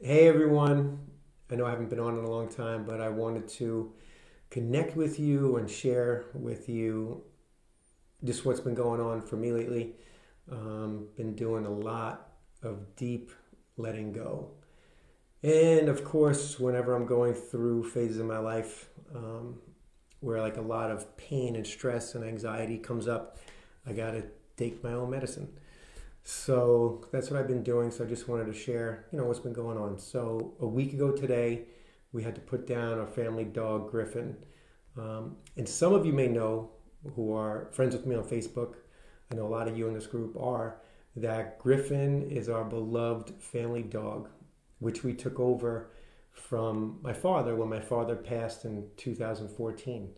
Hey everyone, I know I haven't been on in a long time, but I wanted to connect with you and share with you just what's been going on for me lately. Been doing a lot of deep letting go. And of course, whenever I'm going through phases in my life where like a lot of pain and stress and anxiety comes up, I gotta take my own medicine. So that's what I've been doing. So I just wanted to share, what's been going on. So a week ago today, we had to put down our family dog, Griffin. And some of you may know who are friends with me on Facebook. I know a lot of you in this group are, that Griffin is our beloved family dog, which we took over from my father when my father passed in 2014.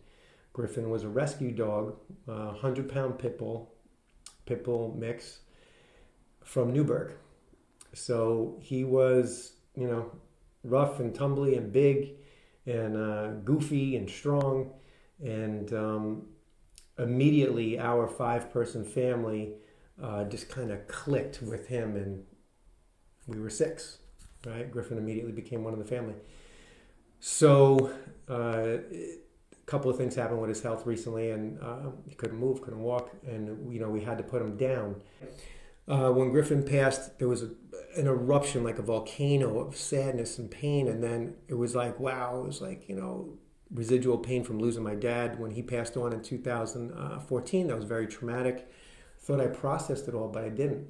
Griffin was a rescue dog, 100-pound pit bull mix from Newburgh. So he was, rough and tumbly and big and goofy and strong. And immediately our five-person family just kind of clicked with him, and we were six, right? Griffin immediately became one of the family. So a couple of things happened with his health recently, and he couldn't move, couldn't walk, and we had to put him down. When Griffin passed, there was an eruption, like a volcano of sadness and pain. And then it was like, wow, it was like, residual pain from losing my dad when he passed on in 2014. That was very traumatic. Thought I processed it all, but I didn't.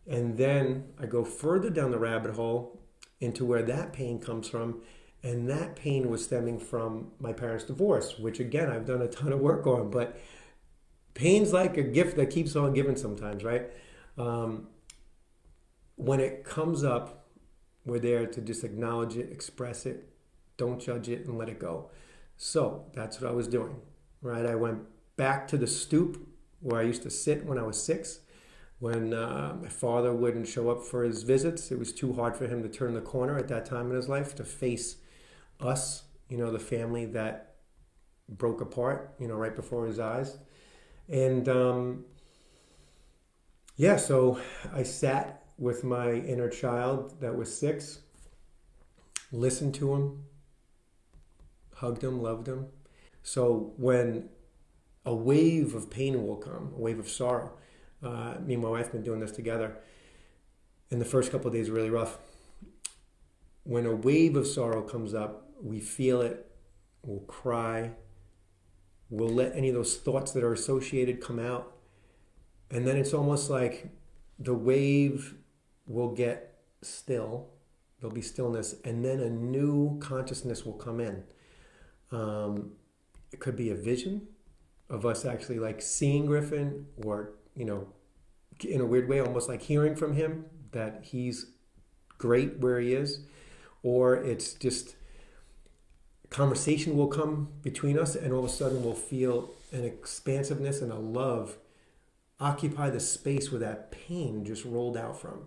And then I go further down the rabbit hole into where that pain comes from. And that pain was stemming from my parents' divorce, which again, I've done a ton of work on. But pain's like a gift that keeps on giving sometimes, right? When it comes up, we're there to just acknowledge it, express it, don't judge it, and let it go. So that's what I was doing, right? I went back to the stoop where I used to sit when I was six. When my father wouldn't show up for his visits, it was too hard for him to turn the corner at that time in his life to face us, the family that broke apart, right before his eyes. And yeah, so I sat with my inner child that was six, listened to him, hugged him, loved him. So when a wave of pain will come, a wave of sorrow, me and my wife have been doing this together, and the first couple of days are really rough. When a wave of sorrow comes up, we feel it, we'll cry, we'll let any of those thoughts that are associated come out. And then it's almost like the wave will get still, there'll be stillness, and then a new consciousness will come in. It could be a vision of us actually like seeing Griffin, or, in a weird way, almost like hearing from him that he's great where he is. Or it's just conversation will come between us, and all of a sudden we'll feel an expansiveness and a love occupy the space where that pain just rolled out from.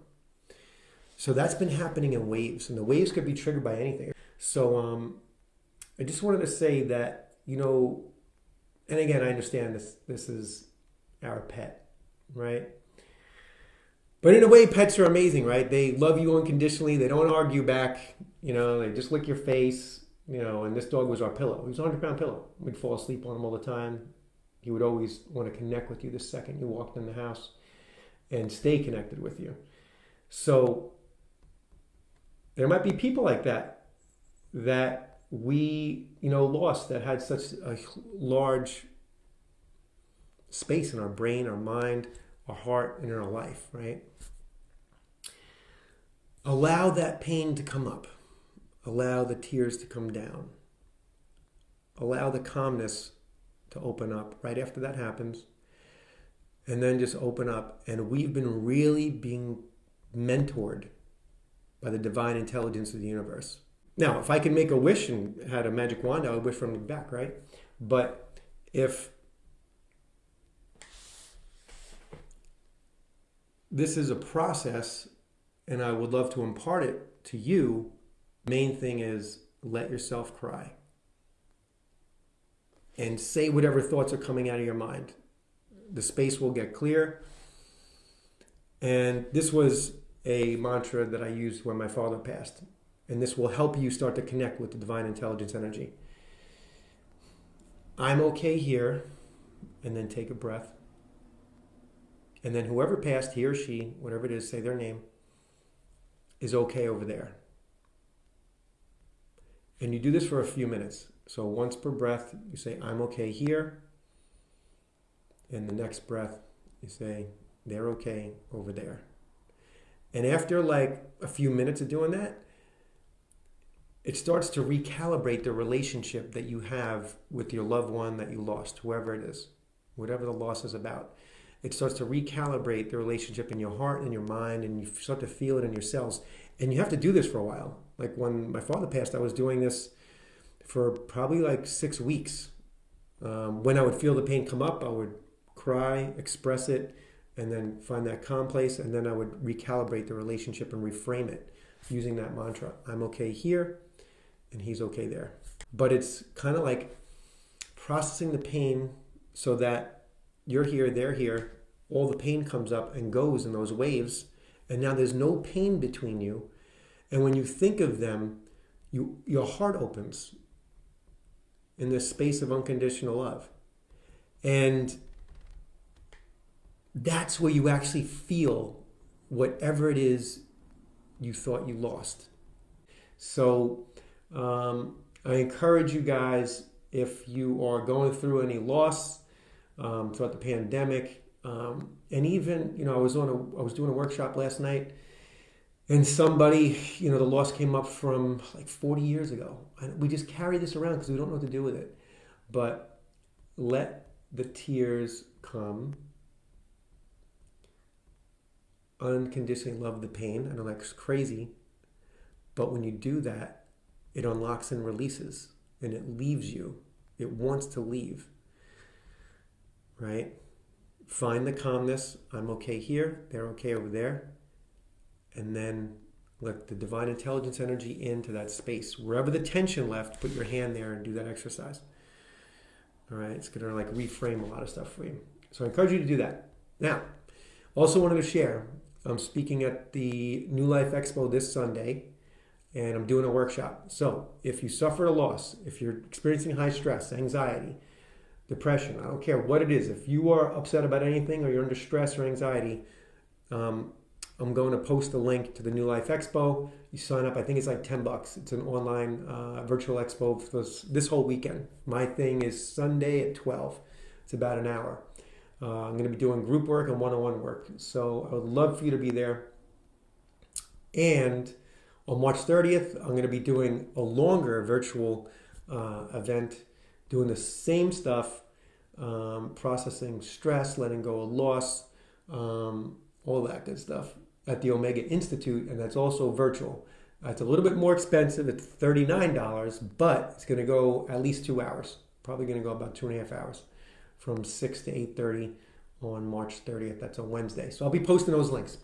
So that's been happening in waves, and the waves could be triggered by anything. So I just wanted to say that, and again, I understand this is our pet, right? But in a way, pets are amazing, right? They love you unconditionally. They don't argue back. They just lick your face. And this dog was our pillow. He was a 100-pound pillow. We'd fall asleep on him all the time. He would always want to connect with you the second you walked in the house and stay connected with you. So there might be people like that we, lost, that had such a large space in our brain, our mind, our heart, and in our life, right? Allow that pain to come up. Allow the tears to come down. Allow the calmness to open up right after that happens, and then just open up. And we've been really being mentored by the divine intelligence of the universe. Now, if I could make a wish and had a magic wand, I would wish from the back, right? But if this is a process and I would love to impart it to you, main thing is let yourself cry. And say whatever thoughts are coming out of your mind. The space will get clear. And this was a mantra that I used when my father passed. And this will help you start to connect with the divine intelligence energy. I'm okay here, and then take a breath. And then whoever passed, he or she, whatever it is, say their name, is okay over there. And you do this for a few minutes. So once per breath, you say, I'm okay here. And the next breath, you say, they're okay over there. And after like a few minutes of doing that, it starts to recalibrate the relationship that you have with your loved one that you lost, whoever it is, whatever the loss is about. It starts to recalibrate the relationship in your heart and your mind, and you start to feel it in your cells. And you have to do this for a while. Like when my father passed, I was doing this for probably like 6 weeks. When I would feel the pain come up, I would cry, express it, and then find that calm place, and then I would recalibrate the relationship and reframe it using that mantra. I'm okay here, and he's okay there. But it's kind of like processing the pain so that you're here, they're here, all the pain comes up and goes in those waves, and now there's no pain between you. And when you think of them, your heart opens in this space of unconditional love. And that's where you actually feel whatever it is you thought you lost. So I encourage you guys, if you are going through any loss throughout the pandemic, and even, I was doing a workshop last night, and somebody, the loss came up from like 40 years ago. And we just carry this around because we don't know what to do with it. But let the tears come. Unconditionally love the pain. I know that's crazy, but when you do that, it unlocks and releases, and it leaves you. It wants to leave, right? Find the calmness. I'm okay here, they're okay over there, and then let the divine intelligence energy into that space. Wherever the tension left, put your hand there and do that exercise. All right, it's gonna like reframe a lot of stuff for you. So I encourage you to do that. Now, also wanted to share, I'm speaking at the New Life Expo this Sunday, and I'm doing a workshop. So if you suffered a loss, if you're experiencing high stress, anxiety, depression, I don't care what it is, if you are upset about anything or you're under stress or anxiety, I'm going to post a link to the New Life Expo. You sign up, I think it's like $10. It's an online virtual expo for this whole weekend. My thing is Sunday at 12. It's about an hour. I'm going to be doing group work and one-on-one work. So I would love for you to be there. And on March 30th, I'm going to be doing a longer virtual event, doing the same stuff, processing stress, letting go of loss, all that good stuff at the Omega Institute, and that's also virtual. It's a little bit more expensive. It's $39, but it's going to go at least 2 hours. Probably going to go about 2.5 hours, from 6 to 8:30 on March 30th. That's a Wednesday. So I'll be posting those links.